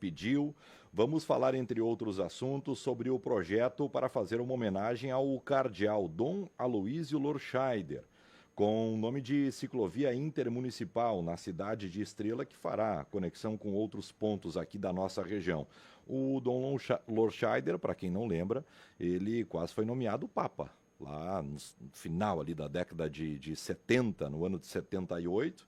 pediu. Vamos falar, entre outros assuntos, sobre o projeto para fazer uma homenagem ao cardeal Dom Aloísio Lorscheider, com o nome de ciclovia intermunicipal na cidade de Estrela, que fará conexão com outros pontos aqui da nossa região. O Dom Lorscheider, para quem não lembra, ele quase foi nomeado Papa, lá no final ali da década de 70, no ano de 78,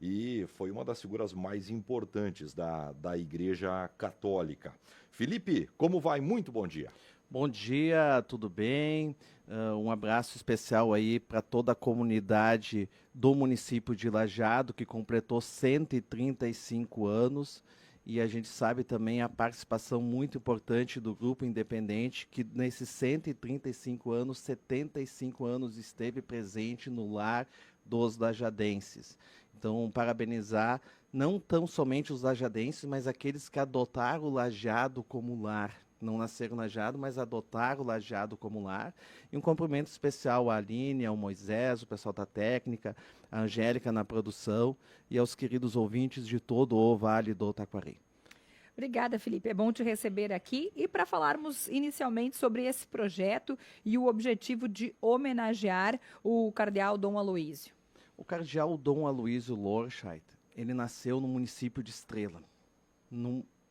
e foi uma das figuras mais importantes da Igreja Católica. Felipe, como vai? Muito bom dia. Bom dia, tudo bem? Um abraço especial aí para toda a comunidade do município de Lajeado, que completou 135 anos. E a gente sabe também a participação muito importante do Grupo Independente, que nesses 135 anos, 75 anos esteve presente no lar dos lajadenses. Então, parabenizar não tão somente os lajadenses, mas aqueles que adotaram o Lajeado como lar. Não nasceram Lajeado, mas adotaram o Lajeado como lar. E um cumprimento especial à Aline, ao Moisés, o pessoal da técnica, a Angélica na produção e aos queridos ouvintes de todo o Vale do Taquari. Obrigada, Felipe. É bom te receber aqui e para falarmos inicialmente sobre esse projeto e o objetivo de homenagear o cardeal Dom Aloísio. O cardeal Dom Aloísio Lorscheider, ele nasceu no município de Estrela,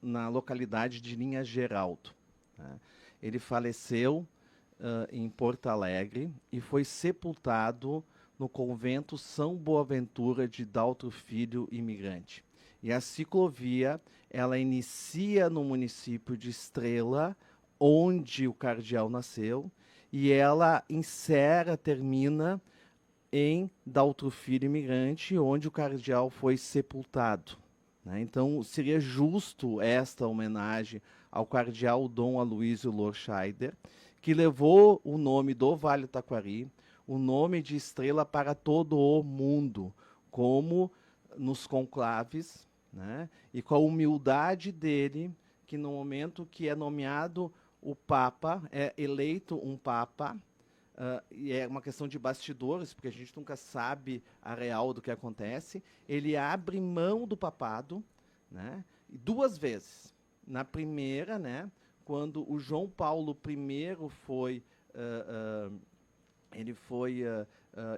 na localidade de Linha Geraldo. Né? Ele faleceu em Porto Alegre e foi sepultado no convento São Boaventura de Daltro Filho Imigrante. E a ciclovia, ela inicia no município de Estrela, onde o cardeal nasceu, e ela termina em Daltro Filho Imigrante, onde o cardeal foi sepultado. Né? Então, seria justo esta homenagem ao cardeal Dom Aloísio Lorscheider, que levou o nome do Vale do Taquari, o nome de Estrela para todo o mundo, como nos conclaves, né? E com a humildade dele, que no momento que é nomeado o Papa, é eleito um Papa, e é uma questão de bastidores, porque a gente nunca sabe a real do que acontece, ele abre mão do papado, né? Duas vezes. Na primeira, né, quando o João Paulo I foi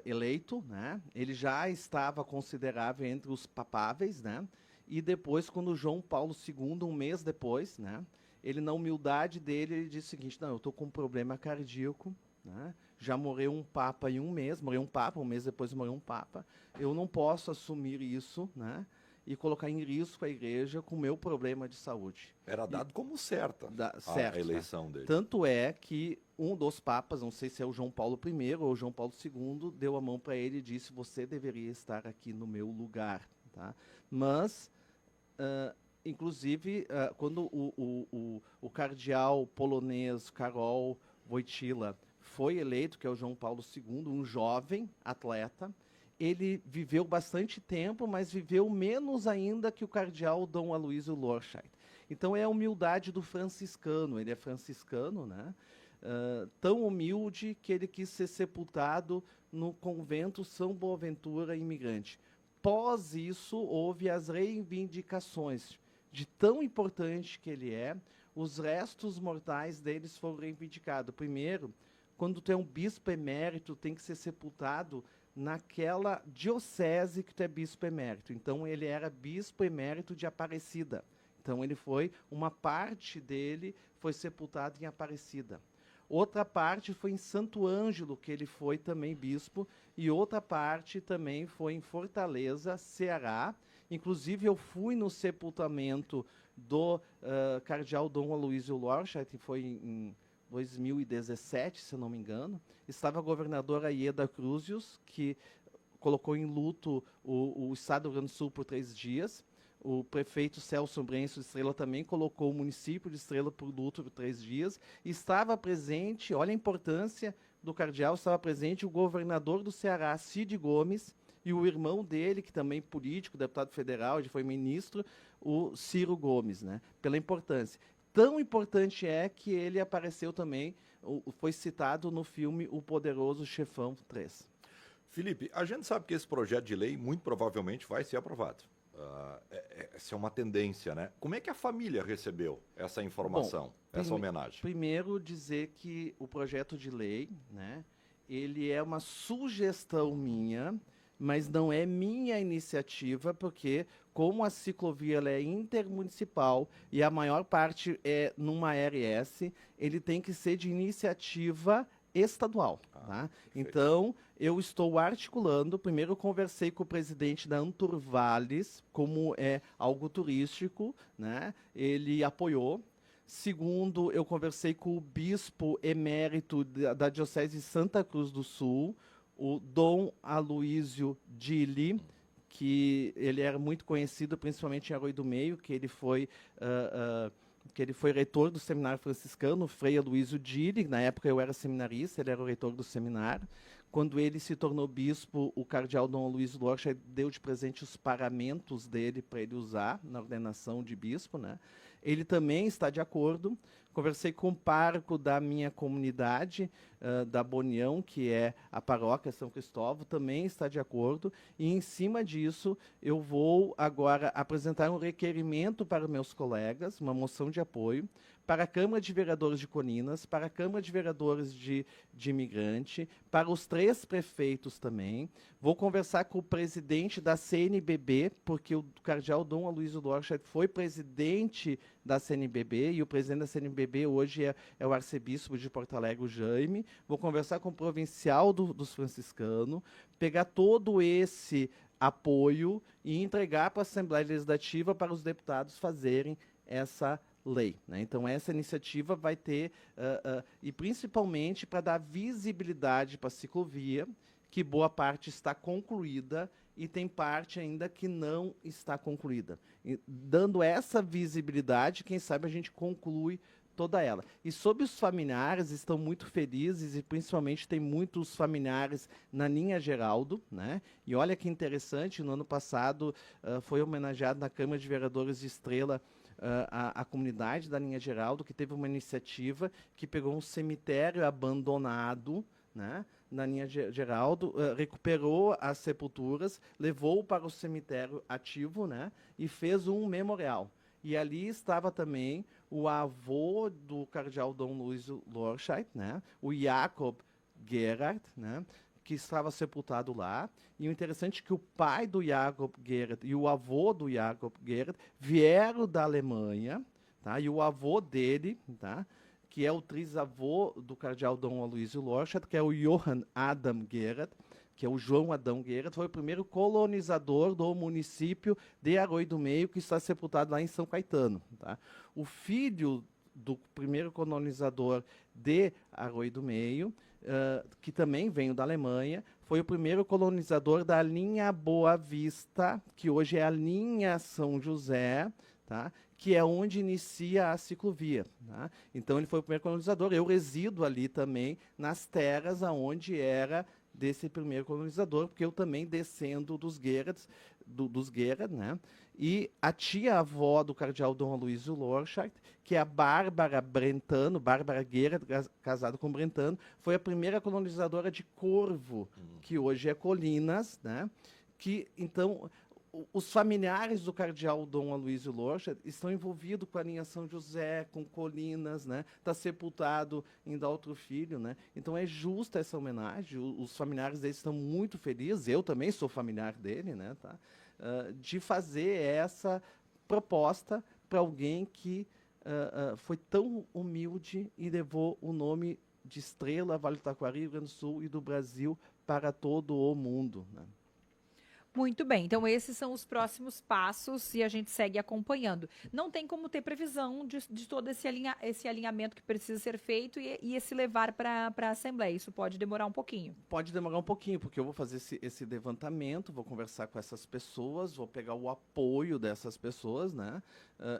eleito, né? Ele já estava considerável entre os papáveis, né? E depois, quando o João Paulo II, um mês depois, né, ele, na humildade dele, ele disse o seguinte: não, eu estou com um problema cardíaco, né? Já morreu um papa em um mês, morreu um papa, um mês depois morreu um papa, eu não posso assumir isso, né, e colocar em risco a igreja com o meu problema de saúde. Era dado como certa certo, a eleição dele. Tanto é que um dos papas, não sei se é o João Paulo I ou o João Paulo II, deu a mão para ele e disse: você deveria estar aqui no meu lugar. Tá? Mas, inclusive, quando o cardeal polonês Karol Wojtyła foi eleito, que é o João Paulo II, um jovem atleta, ele viveu bastante tempo, mas viveu menos ainda que o cardeal Dom Aloísio Lorscheider. Então é a humildade do franciscano, ele é franciscano, né? Tão humilde que ele quis ser sepultado no convento São Boaventura Imigrante. Pós isso, houve as reivindicações de tão importante que ele é, os restos mortais deles foram reivindicados. Primeiro, quando tu é um bispo emérito, tem que ser sepultado naquela diocese que tu é bispo emérito. Então, ele era bispo emérito de Aparecida. Então, uma parte dele foi sepultado em Aparecida. Outra parte foi em Santo Ângelo, que ele foi também bispo, e outra parte também foi em Fortaleza, Ceará. Inclusive, eu fui no sepultamento do cardeal Dom Aloísio Lorscheider, que foi em 2017, se não me engano. Estava a governadora Ieda Cruzius, que colocou em luto o estado do Rio Grande do Sul por 3 dias. O prefeito Celso Brenço de Estrela também colocou o município de Estrela por luto por 3 dias. E estava presente, olha a importância do cardeal, estava presente o governador do Ceará, Cid Gomes, e o irmão dele, que também é político, deputado federal, ele foi ministro, o Ciro Gomes, né? Pela importância. Tão importante é que ele apareceu também, foi citado no filme O Poderoso Chefão 3. Felipe, a gente sabe que esse projeto de lei muito provavelmente vai ser aprovado. Essa é uma tendência, né? Como é que a família recebeu essa informação, essa homenagem? Primeiro, dizer que o projeto de lei, né, ele é uma sugestão minha, mas não é minha iniciativa, porque como a ciclovia ela é intermunicipal e a maior parte é numa RS, ele tem que ser de iniciativa estadual. Tá? Então, eu estou articulando. Primeiro, eu conversei com o presidente da Anturvales, como é algo turístico, né? Ele apoiou. Segundo, eu conversei com o bispo emérito da Diocese de Santa Cruz do Sul, o Dom Aloísio Dili, que ele era muito conhecido, principalmente em Arroio do Meio, que ele foi reitor do seminário franciscano, Frei Aloísio Dili. Na época eu era seminarista, ele era o reitor do seminário. Quando ele se tornou bispo, o cardeal Dom Aloísio Lorcha deu de presente os paramentos dele para ele usar na ordenação de bispo, né? Ele também está de acordo. Conversei com o pároco da minha comunidade, da Bonião, que é a paróquia São Cristóvão, também está de acordo. E, em cima disso, eu vou agora apresentar um requerimento para meus colegas, uma moção de apoio, para a Câmara de Vereadores de Colinas, para a Câmara de Vereadores de Imigrante, para os 3 prefeitos também. Vou conversar com o presidente da CNBB, porque o cardeal Dom Aloísio Lorcha foi presidente da CNBB, e o presidente da CNBB hoje é o arcebispo de Porto Alegre, o Jaime. Vou conversar com o provincial dos franciscanos, pegar todo esse apoio e entregar para a Assembleia Legislativa para os deputados fazerem essa lei, né? Então, essa iniciativa vai ter, e principalmente para dar visibilidade para a ciclovia, que boa parte está concluída e tem parte ainda que não está concluída. E, dando essa visibilidade, quem sabe a gente conclui toda ela. E sobre os familiares, estão muito felizes, e principalmente tem muitos familiares na linha Geraldo, né? E olha que interessante, no ano passado foi homenageado na Câmara de Vereadores de Estrela a comunidade da linha Geraldo, que teve uma iniciativa que pegou um cemitério abandonado, né, na linha Geraldo, recuperou as sepulturas, levou para o cemitério ativo, né, e fez um memorial. E ali estava também o avô do cardeal Dom Aloísio Lorscheit, né, o Jacob Gerhard, né, que estava sepultado lá. E o interessante é que o pai do Jacob Gerhard e o avô do Jacob Gerhard vieram da Alemanha, tá? E o avô dele, tá, que é o trisavô do cardeal Dom Aloísio Lorscheit, que é o Johann Adam Gerhard, que é o João Adão Gerhard, foi o primeiro colonizador do município de Arroio do Meio, que está sepultado lá em São Caetano. Tá? O filho do primeiro colonizador de Arroio do Meio, que também veio da Alemanha, foi o primeiro colonizador da linha Boa Vista, que hoje é a linha São José, tá? Que é onde inicia a ciclovia. Tá? Então, ele foi o primeiro colonizador. Eu resido ali também, nas terras onde era desse primeiro colonizador, porque eu também descendo dos Gerhards, dos Gerhard, né? E a tia-avó do cardeal Dom Aloísio Lorscheit, que é a Bárbara Brentano, Bárbara Gerhard, casada com Brentano, foi a primeira colonizadora de Corvo, que hoje é Colinas, né? Que, então, os familiares do cardeal Dom Aloísio Lorscheit estão envolvidos com a linha São José, com Colinas, né? Está sepultado em Daltro Filho, né? Então é justa essa homenagem. Os familiares deles estão muito felizes. Eu também sou familiar dele, né? Tá? De fazer essa proposta para alguém que foi tão humilde e levou o nome de Estrela, Vale do Taquari, Rio Grande do Sul e do Brasil para todo o mundo, né? Muito bem, então esses são os próximos passos e a gente segue acompanhando. Não tem como ter previsão de todo esse alinhamento que precisa ser feito e esse levar para a Assembleia. Isso pode demorar um pouquinho. Pode demorar um pouquinho, porque eu vou fazer esse levantamento, vou conversar com essas pessoas, vou pegar o apoio dessas pessoas, né,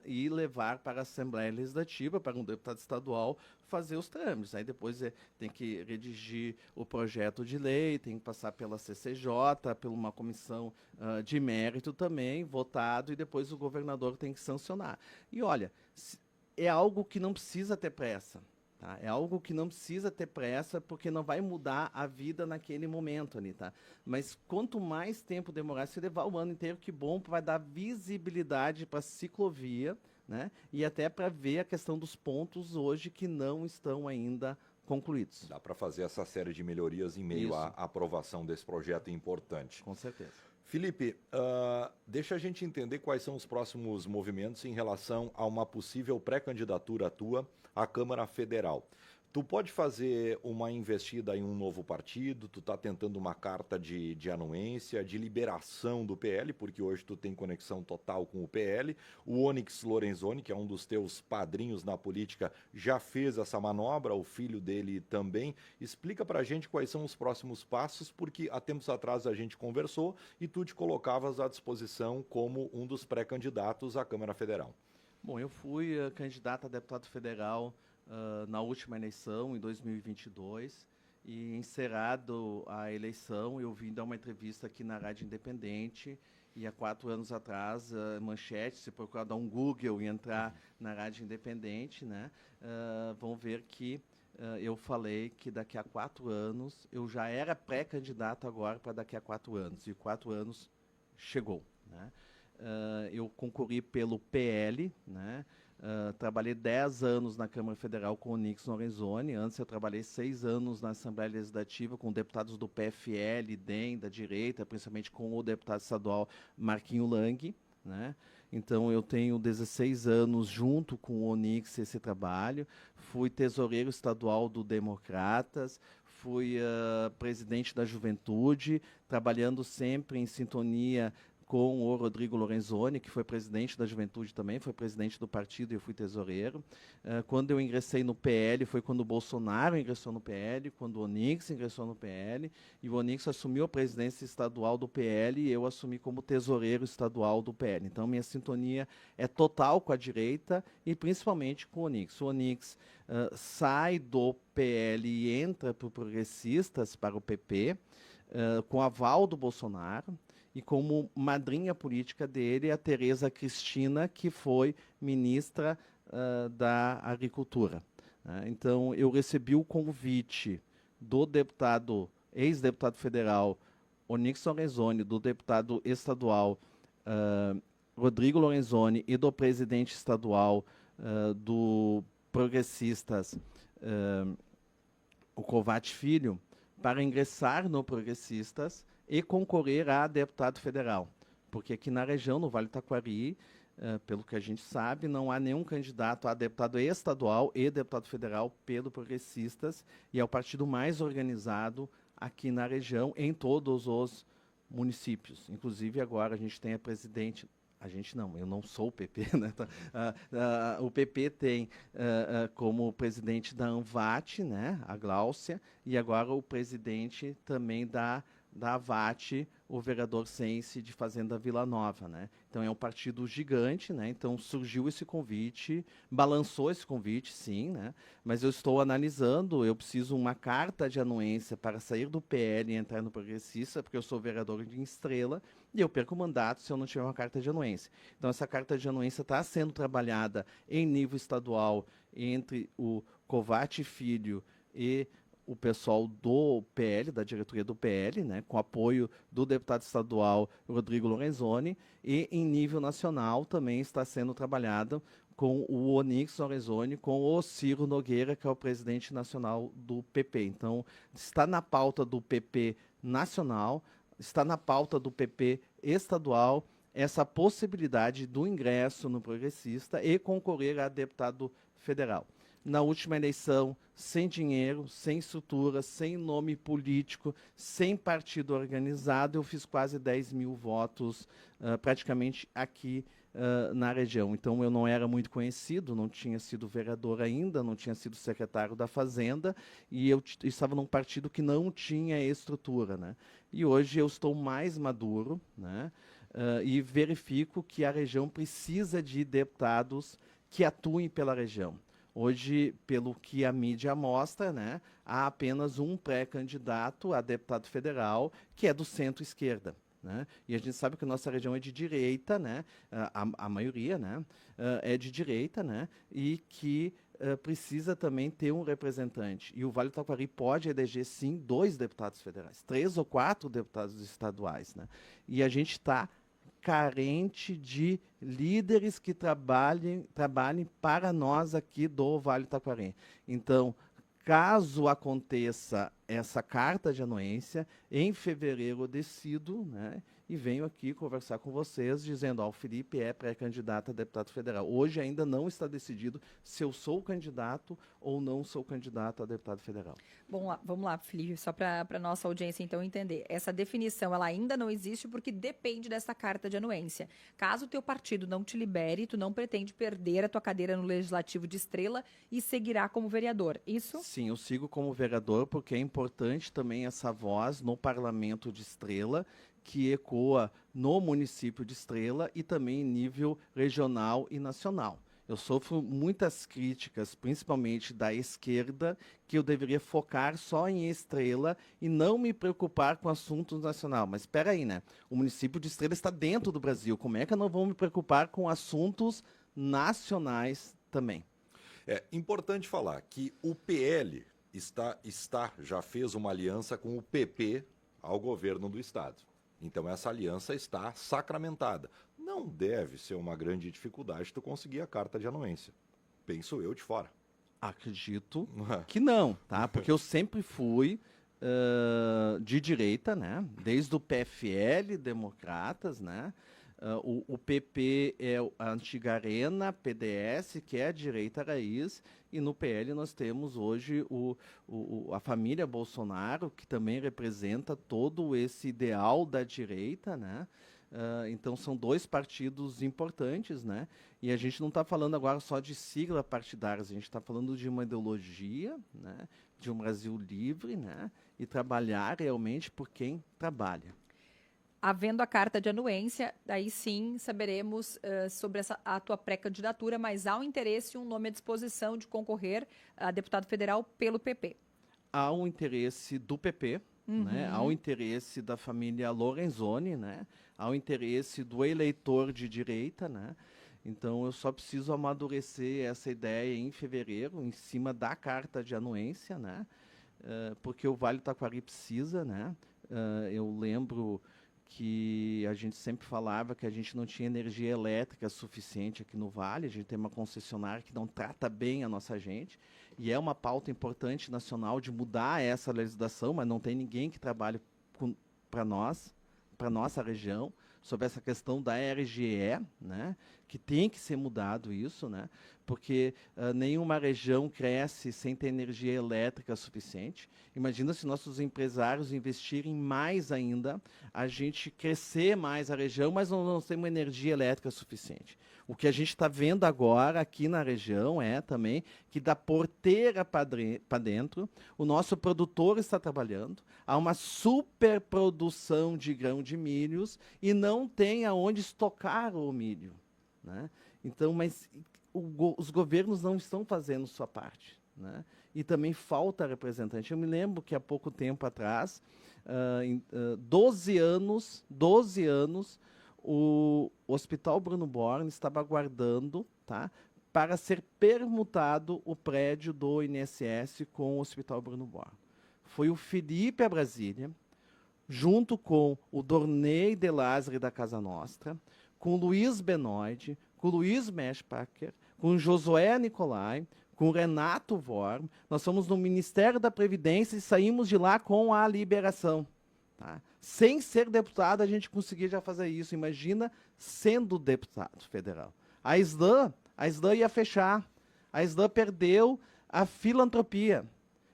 e levar para a Assembleia Legislativa, para um deputado estadual, fazer os trâmites. Aí depois tem que redigir o projeto de lei, tem que passar pela CCJ, por uma comissão de mérito também, votado, e depois o governador tem que sancionar. E olha, é algo que não precisa ter pressa. Tá? É algo que não precisa ter pressa, porque não vai mudar a vida naquele momento ali, tá? Mas quanto mais tempo demorar, se levar o ano inteiro, que bom, vai dar visibilidade para a ciclovia, né? E até para ver a questão dos pontos hoje que não estão ainda concluídos. Dá para fazer essa série de melhorias em meio à aprovação desse projeto importante. Com certeza. Felipe, deixa a gente entender quais são os próximos movimentos em relação a uma possível pré-candidatura tua à Câmara Federal. Tu pode fazer uma investida em um novo partido, tu está tentando uma carta de anuência, de liberação do PL, porque hoje tu tem conexão total com o PL. O Onyx Lorenzoni, que é um dos teus padrinhos na política, já fez essa manobra, o filho dele também. Explica pra gente quais são os próximos passos, porque há tempos atrás a gente conversou e tu te colocavas à disposição como um dos pré-candidatos à Câmara Federal. Bom, eu fui candidato a deputado federal na última eleição, em 2022, e encerrado a eleição, eu vim dar uma entrevista aqui na Rádio Independente, e há 4 anos atrás, manchete, se procurar dar um Google e entrar na Rádio Independente, né, vão ver que eu falei que daqui a 4 anos, eu já era pré-candidato agora para daqui a 4 anos, e 4 anos chegou, né. Eu concorri pelo PL, né. Trabalhei 10 anos na Câmara Federal com o Onyx Lorenzoni. Antes eu trabalhei 6 anos na Assembleia Legislativa com deputados do PFL, DEM, da direita, principalmente com o deputado estadual Marquinho Lang, né? Então eu tenho 16 anos junto com o Onyx esse trabalho. Fui tesoureiro estadual do Democratas, fui presidente da Juventude, trabalhando sempre em sintonia com o Rodrigo Lorenzoni, que foi presidente da Juventude também, foi presidente do partido e eu fui tesoureiro. Quando eu ingressei no PL, foi quando o Bolsonaro ingressou no PL, quando o Onyx ingressou no PL, e o Onyx assumiu a presidência estadual do PL e eu assumi como tesoureiro estadual do PL. Então, minha sintonia é total com a direita e principalmente com o Onyx. O Onyx sai do PL e entra para o Progressistas, para o PP, com aval do Bolsonaro, e como madrinha política dele, a Tereza Cristina, que foi ministra da Agricultura. Então, eu recebi o convite do deputado, ex-deputado federal, Onyx Lorenzoni, do deputado estadual Rodrigo Lorenzoni e do presidente estadual do Progressistas, o Covatti Filho, para ingressar no Progressistas e concorrer a deputado federal. Porque aqui na região, no Vale do Taquari, pelo que a gente sabe, não há nenhum candidato a deputado estadual e deputado federal pelo Progressistas, e é o partido mais organizado aqui na região, em todos os municípios. Inclusive, agora a gente tem a presidente... A gente não, eu não sou o PP, né? O PP tem como presidente da ANVAT, né, a Gláucia, e agora o presidente também da AVAT, o vereador Sense de Fazenda Vila Nova, né? Então é um partido gigante, né? Então surgiu esse convite, balançou esse convite, sim, né? Mas eu estou analisando, eu preciso uma carta de anuência para sair do PL e entrar no Progressista, porque eu sou vereador de Estrela e eu perco o mandato se eu não tiver uma carta de anuência. Então essa carta de anuência está sendo trabalhada em nível estadual entre o Covatti Filho e o pessoal do PL, da diretoria do PL, né, com apoio do deputado estadual Rodrigo Lorenzoni, e em nível nacional também está sendo trabalhado com o Onyx Lorenzoni, com o Ciro Nogueira, que é o presidente nacional do PP. Então, está na pauta do PP nacional, está na pauta do PP estadual, essa possibilidade do ingresso no Progressista e concorrer a deputado federal. Na última eleição, sem dinheiro, sem estrutura, sem nome político, sem partido organizado, eu fiz quase 10 mil votos praticamente aqui na região. Então, eu não era muito conhecido, não tinha sido vereador ainda, não tinha sido secretário da Fazenda, e eu estava num partido que não tinha estrutura, né? E hoje eu estou mais maduro, né? E verifico que a região precisa de deputados que atuem pela região. Hoje, pelo que a mídia mostra, né, há apenas um pré-candidato a deputado federal, que é do centro-esquerda. né? E a gente sabe que a nossa região é de direita, né? A maioria, né? É de direita, né? E que precisa também ter um representante. E o Vale do Taquari pode eleger, sim, 2 deputados federais, 3 ou 4 deputados estaduais, né? E a gente está carente de líderes que trabalhem para nós aqui do Vale do Taquari. Então, caso aconteça essa carta de anuência, em fevereiro eu decido, né, e venho aqui conversar com vocês, dizendo, o Felipe é pré-candidato a deputado federal. Hoje ainda não está decidido se eu sou candidato ou não sou candidato a deputado federal. Bom, vamos lá, Felipe, só para a nossa audiência então entender. Essa definição, ela ainda não existe porque depende dessa carta de anuência. Caso o teu partido não te libere, tu não pretende perder a tua cadeira no Legislativo de Estrela e seguirá como vereador, isso? Sim, eu sigo como vereador porque é importante também essa voz no Parlamento de Estrela, que ecoa no município de Estrela e também em nível regional e nacional. Eu sofro muitas críticas, principalmente da esquerda, que eu deveria focar só em Estrela e não me preocupar com assuntos nacionais. Mas espera aí, né? O município de Estrela está dentro do Brasil. Como é que eu não vou me preocupar com assuntos nacionais também? É importante falar que o PL já fez uma aliança com o PP ao governo do Estado. Então, essa aliança está sacramentada. Não deve ser uma grande dificuldade tu conseguir a carta de anuência. Penso eu de fora. Acredito que não, tá? Porque eu sempre fui de direita, né? Desde o PFL, Democratas, né? O PP é a antiga Arena, PDS, que é a direita raiz, e no PL nós temos hoje a família Bolsonaro, que também representa todo esse ideal da direita, né? Então são 2 partidos importantes, né? E a gente não está falando agora só de sigla partidária, a gente está falando de uma ideologia, né? De um Brasil livre, né? E trabalhar realmente por quem trabalha. Havendo a carta de anuência, aí sim saberemos sobre a tua pré-candidatura, mas há um interesse e um nome à disposição de concorrer a deputado federal pelo PP. Há um interesse do PP, né? Há um interesse da família Lorenzoni, né? Há um interesse do eleitor de direita, né? Então eu só preciso amadurecer essa ideia em fevereiro, em cima da carta de anuência, né? Porque o Vale do Taquari precisa, né? Eu lembro que a gente sempre falava que a gente não tinha energia elétrica suficiente aqui no Vale, a gente tem uma concessionária que não trata bem a nossa gente, e é uma pauta importante nacional de mudar essa legislação, mas não tem ninguém que trabalhe para nós, para nossa região, sobre essa questão da RGE, né, que tem que ser mudado isso, né, porque nenhuma região cresce sem ter energia elétrica suficiente. Imagina se nossos empresários investirem mais ainda, a gente crescer mais a região, mas não temos energia elétrica suficiente. O que a gente está vendo agora aqui na região é também que da porteira para dentro, o nosso produtor está trabalhando, há uma superprodução de grão de milhos e não tem aonde estocar o milho, né? Então, mas os governos não estão fazendo sua parte, né? E também falta representante. Eu me lembro que há pouco tempo atrás, 12 anos, o Hospital Bruno Born estava aguardando, tá, para ser permutado o prédio do INSS com o Hospital Bruno Born. Foi o Felipe a Brasília, junto com o Dornei de Lázari da Casa Nostra, com o Luiz Benoit, com o Luiz Meschpacher, com o Josué Nicolai, com o Renato Worm. Nós fomos no Ministério da Previdência e saímos de lá com a liberação. Tá? Sem ser deputado, a gente conseguia já fazer isso. Imagina sendo deputado federal. A SDAN ia fechar. A SDAN perdeu a filantropia.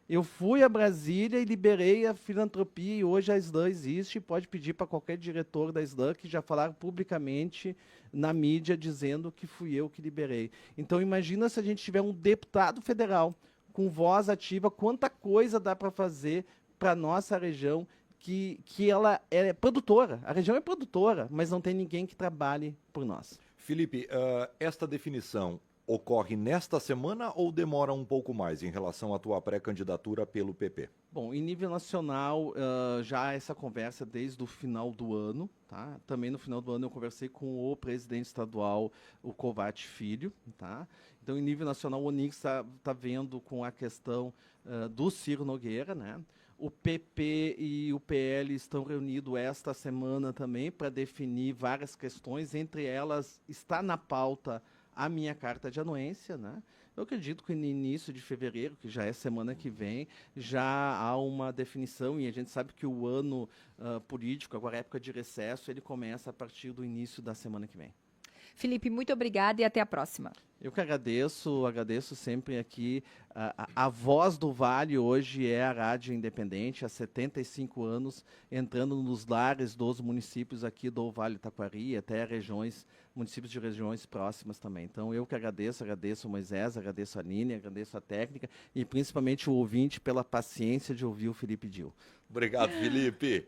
Eu fui a Brasília e liberei a filantropia e hoje a SDAN existe. Pode pedir para qualquer diretor da SDAN que já falaram publicamente na mídia dizendo que fui eu que liberei. Então imagina se a gente tiver um deputado federal com voz ativa, quanta coisa dá para fazer para a nossa região, que ela é produtora. A região é produtora, mas não tem ninguém que trabalhe por nós. Felipe, esta definição ocorre nesta semana ou demora um pouco mais em relação à tua pré-candidatura pelo PP? Bom, em nível nacional, já essa conversa desde o final do ano, tá? Também no final do ano eu conversei com o presidente estadual, o Covatti Filho, tá? Então, em nível nacional, o Onix está vendo com a questão do Ciro Nogueira, né? O PP e o PL estão reunidos esta semana também para definir várias questões, entre elas está na pauta a minha carta de anuência, né? Eu acredito que no início de fevereiro, que já é semana que vem, já há uma definição, e a gente sabe que o ano político, agora a época de recesso, ele começa a partir do início da semana que vem. Felipe, muito obrigada e até a próxima. Eu que agradeço sempre aqui. A Voz do Vale hoje é a Rádio Independente, há 75 anos, entrando nos lares dos municípios aqui do Vale Taquari, até municípios de regiões próximas também. Então, eu que agradeço o Moisés, agradeço a Aline, agradeço a técnica e principalmente o ouvinte pela paciência de ouvir o Felipe Dil. Obrigado, Felipe.